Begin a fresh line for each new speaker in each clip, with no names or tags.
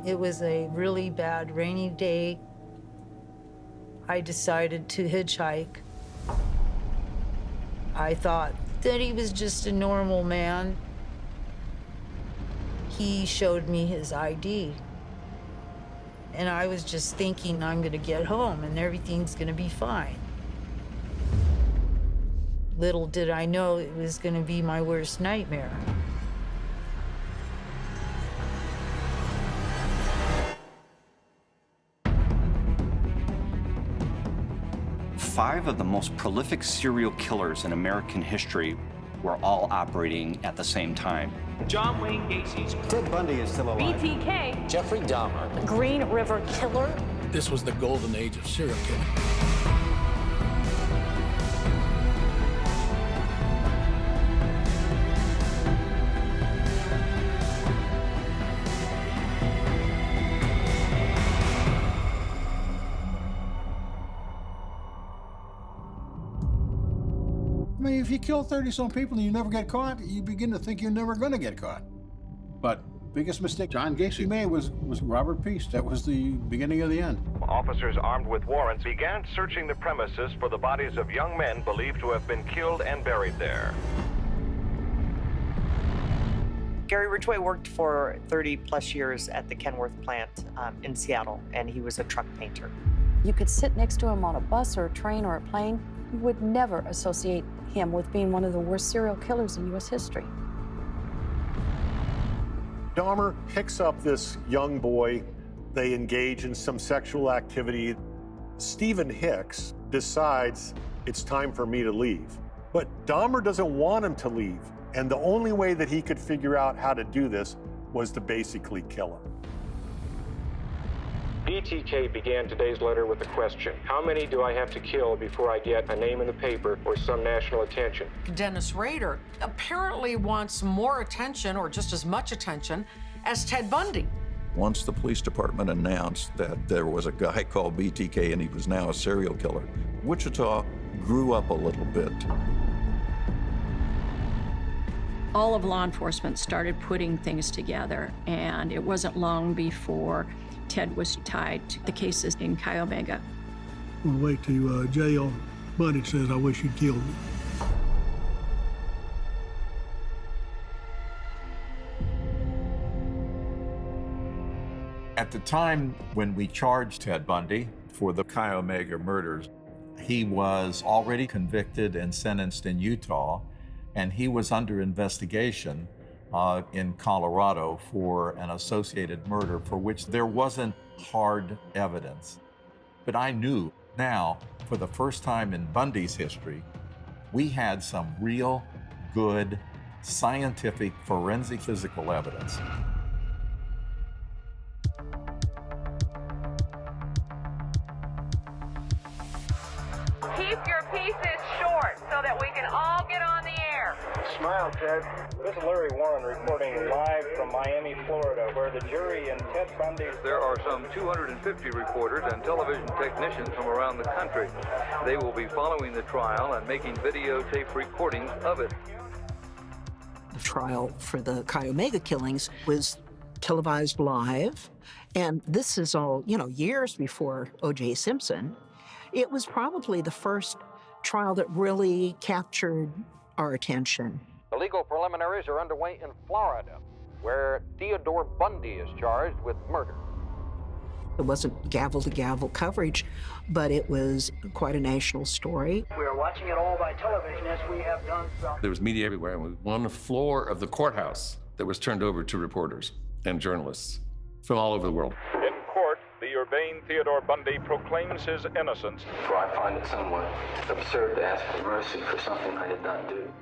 It was a really bad rainy day. I decided to hitchhike. I thought that he was just a normal man. He showed me his ID. And I was just thinking I'm gonna get home and everything's gonna be fine. Little did I know it was gonna be my worst nightmare.
Five of the most prolific serial killers in American history were all operating at the same time.
John Wayne Gacy's
Ted Bundy is still alive.
BTK.
Jeffrey Dahmer.
Green River Killer.
This was the golden age of serial killing.
I mean, if you kill 30-some people and you never get caught, you begin to think you're never going to get caught. But biggest mistake John Gacy made was Robert Peace. That was the beginning of the end.
Officers armed with warrants began searching the premises for the bodies of young men believed to have been killed and buried there.
Gary RIDGWAY worked for 30-plus years at the Kenworth plant in Seattle, and he was a truck painter.
You could sit next to him on a bus or a train or a plane. You would never associate him with being one of the worst serial killers in U.S. history.
Dahmer picks up this young boy. They engage in some sexual activity. Stephen Hicks decides it's time for me to leave. But Dahmer doesn't want him to leave. And the only way that he could figure out how to do this was to basically kill him.
BTK began today's letter with the question, how many do I have to kill before I get a name in the paper or some national attention?
Dennis Rader apparently wants more attention, or just as much attention, as Ted Bundy.
Once the police department announced that there was a guy called BTK and he was now a serial killer, Wichita grew up a little bit.
All of law enforcement started putting things together, and it wasn't long before Ted was tied to the cases in Chi-Omega.
On the way to jail, Bundy says, "I wish you'd killed me."
At the time when we charged Ted Bundy for the Chi-Omega murders, he was already convicted and sentenced in Utah, and he was under investigation in Colorado for an associated murder for which there wasn't hard evidence. But I knew now, for the first time in Bundy's history, we had some real good scientific forensic physical evidence.
Keep your pieces short so that we can all get on the air.
Smile, Ted. This is Larry Warren reporting live from Miami, Florida, where the jury in Ted Bundy...
There are some 250 reporters and television technicians from around the country. They will be following the trial and making videotape recordings of it.
The trial for the Chi-Omega killings was televised live, and this is all, years before O.J. Simpson. It was probably the first trial that really captured our attention.
The legal preliminaries are underway in Florida, where Theodore Bundy is charged with murder.
It wasn't gavel-to-gavel coverage, but it was quite a national story.
We are watching it all by television, as we have done from...
There was media everywhere, and on the floor of the courthouse that was turned over to reporters and journalists from all over the world.
In court, the urbane Theodore Bundy proclaims his innocence.
For I find it somewhat absurd to ask for mercy for something I did not do.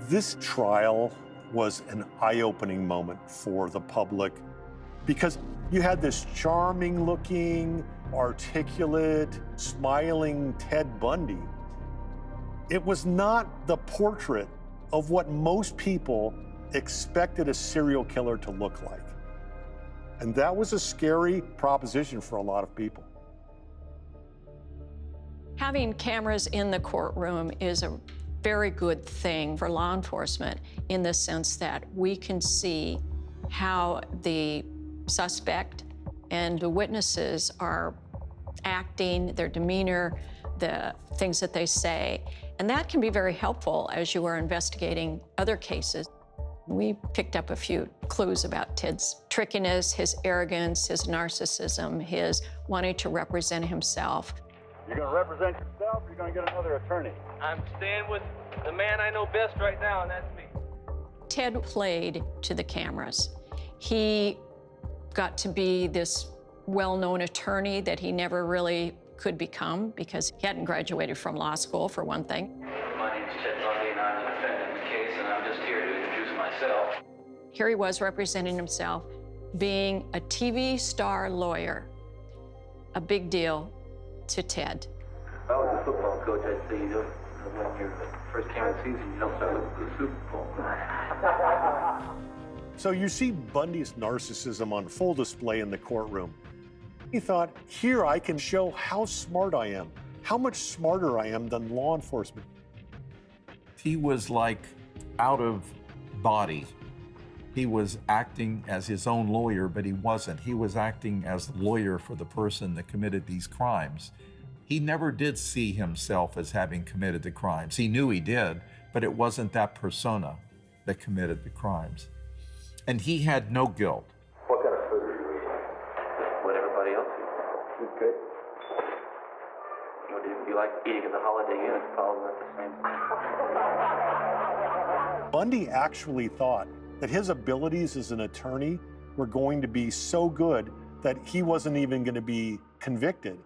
This trial was an eye-opening moment for the public because you had this charming-looking, articulate, smiling Ted Bundy. It was not the portrait of what most people expected a serial killer to look like. And that was a scary proposition for a lot of people.
Having cameras in the courtroom is a very good thing for law enforcement in the sense that we can see how the suspect, and the witnesses are acting, their demeanor, the things that they say, and that can be very helpful as you are investigating other cases. We picked up a few clues about Ted's trickiness, his arrogance, his narcissism, his wanting to represent himself.
You're going to represent yourself, or you're going to get another attorney?
I'm staying with the man I know best right now, and that's me.
Ted played to the cameras. He got to be this well-known attorney that he never really could become because he hadn't graduated from law school, for one thing.
My name's Ted Bundy, and I'm the defendant in the case, and I'm just here to introduce myself.
Here he was representing himself, being a TV star lawyer, a big deal to Ted.
If I was a football coach, I'd say, when you first came in the season, you don't start looking for the Super Bowl.
So you see Bundy's narcissism on full display in the courtroom. He thought, here I can show how smart I am, how much smarter I am than law enforcement.
He was like out of body. He was acting as his own lawyer, but he wasn't. He was acting as the lawyer for the person that committed these crimes. He never did see himself as having committed the crimes. He knew he did, but it wasn't that persona that committed the crimes. And he had no guilt.
What kind of food are you eating? What everybody else eats. It's good. What do you like eating at the Holiday Inn? It's probably not the same.
Bundy actually thought that his abilities as an attorney were going to be so good that he wasn't even going to be convicted.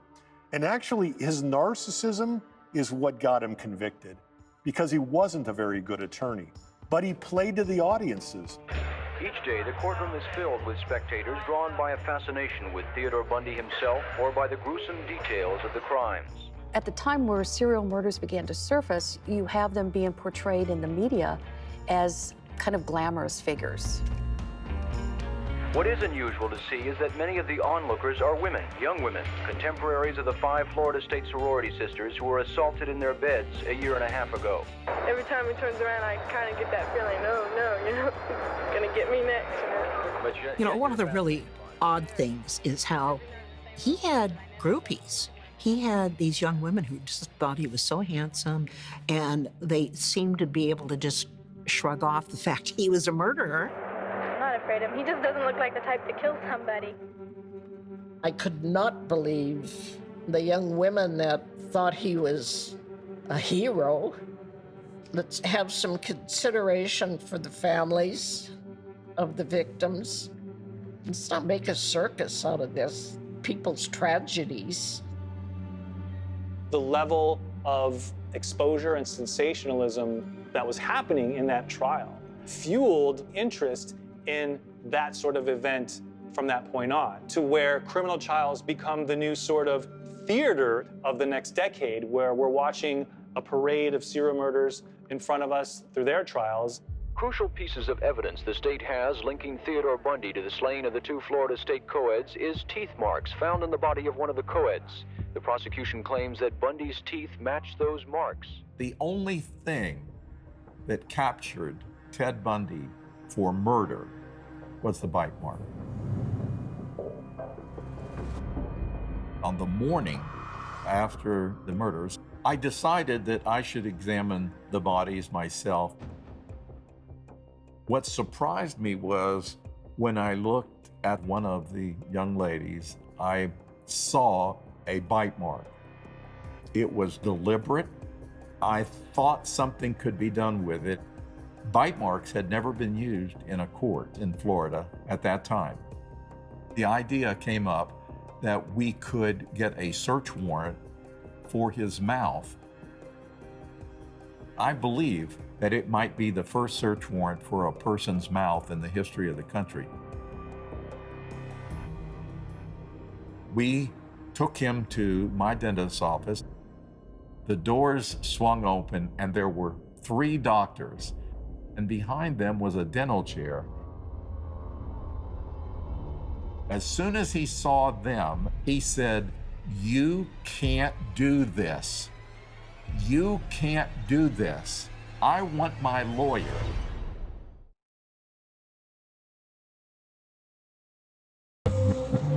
And actually, his narcissism is what got him convicted, because he wasn't a very good attorney. But he played to the audiences.
Each day, the courtroom is filled with spectators drawn by a fascination with Theodore Bundy himself or by the gruesome details of the crimes.
At the time where serial murders began to surface, you have them being portrayed in the media as kind of glamorous figures.
What is unusual to see is that many of the onlookers are women, young women, contemporaries of the 5 Florida State sorority sisters who were assaulted in their beds a year and a half ago.
Every time he turns around, I kind of get that feeling, oh no, he's gonna get me next.
You know, one of the really odd things is how he had groupies. He had these young women who just thought he was so handsome, and they seemed to be able to just shrug off the fact he was a murderer.
I'm not afraid of him. He just doesn't look like the type to kill somebody.
I could not believe the young women that thought he was a hero. Let's have some consideration for the families of the victims. Let's not make a circus out of this, people's tragedies.
The level of exposure and sensationalism that was happening in that trial fueled interest in that sort of event from that point on, to where criminal trials become the new sort of theater of the next decade, where we're watching a parade of serial murders in front of us through their trials.
Crucial pieces of evidence the state has linking Theodore Bundy to the slaying of the 2 Florida State co-eds is teeth marks found in the body of one of the co-eds. The prosecution claims that Bundy's teeth match those marks.
The only thing that captured Ted Bundy for murder was the bite mark. On the morning after the murders, I decided that I should examine the bodies myself. What surprised me was when I looked at one of the young ladies, I saw a bite mark. It was deliberate. I thought something could be done with it. Bite marks had never been used in a court in Florida at that time. The idea came up that we could get a search warrant for his mouth. I believe that it might be the first search warrant for a person's mouth in the history of the country. We took him to my dentist's office. The doors swung open and there were 3 doctors, and behind them was a dental chair. As soon as he saw them, he said, "You can't do this. You can't do this. I want my lawyer."
Bundy.